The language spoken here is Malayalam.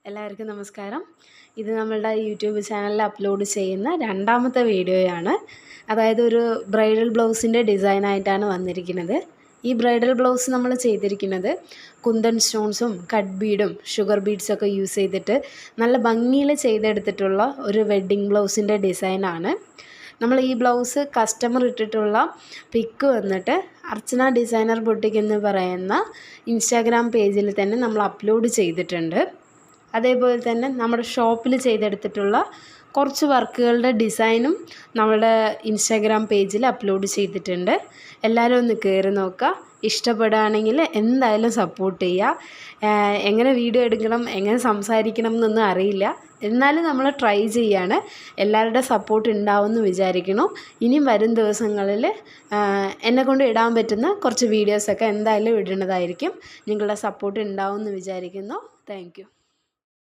എല്ലാവർക്കും നമസ്കാരം. ഇത് നമ്മളുടെ യൂട്യൂബ് ചാനലിൽ അപ്ലോഡ് ചെയ്യുന്ന രണ്ടാമത്തെ വീഡിയോയാണ്. അതായത് ഒരു ബ്രൈഡൽ ബ്ലൗസിൻ്റെ ഡിസൈനായിട്ടാണ് വന്നിരിക്കുന്നത്. ഈ ബ്രൈഡൽ ബ്ലൗസ് നമ്മൾ ചെയ്തിരിക്കുന്നത് കുന്തൻ സ്റ്റോൺസും കട്ട് ബീഡും ഷുഗർ ബീഡ്സൊക്കെ യൂസ് ചെയ്തിട്ട് നല്ല ഭംഗിയിൽ ചെയ്തെടുത്തിട്ടുള്ള ഒരു വെഡ്ഡിങ് ബ്ലൗസിൻ്റെ ഡിസൈനാണ്. നമ്മൾ ഈ ബ്ലൗസ് കസ്റ്റമർ ഇട്ടിട്ടുള്ള പിക്ക് വന്നിട്ട് അർച്ചന ഡിസൈനർ ബൊട്ടിക് എന്ന് പറയുന്ന ഇൻസ്റ്റാഗ്രാം പേജിൽ തന്നെ നമ്മൾ അപ്ലോഡ് ചെയ്തിട്ടുണ്ട്. അതേപോലെ തന്നെ നമ്മുടെ ഷോപ്പിൽ ചെയ്തെടുത്തിട്ടുള്ള കുറച്ച് വർക്കുകളുടെ ഡിസൈനും നമ്മുടെ ഇൻസ്റ്റാഗ്രാം പേജിൽ അപ്ലോഡ് ചെയ്തിട്ടുണ്ട്. എല്ലാവരും ഒന്ന് കയറി നോക്കുക. ഇഷ്ടപ്പെടുകയാണെങ്കിൽ എന്തായാലും സപ്പോർട്ട് ചെയ്യുക. എങ്ങനെ വീഡിയോ എടുക്കണം, എങ്ങനെ സംസാരിക്കണം എന്നൊന്നും അറിയില്ല, എന്നാലും നമ്മൾ ട്രൈ ചെയ്യാണ്. എല്ലാവരുടെ സപ്പോർട്ട് ഉണ്ടാവുമെന്ന് വിചാരിക്കുന്നു. ഇനിയും വരും ദിവസങ്ങളിൽ എന്നെക്കൊണ്ട് ഇടാൻ പറ്റുന്ന കുറച്ച് വീഡിയോസൊക്കെ എന്തായാലും ഇടുന്നതായിരിക്കും. നിങ്ങളുടെ സപ്പോർട്ട് ഉണ്ടാവുമെന്ന് വിചാരിക്കുന്നു. Thank you.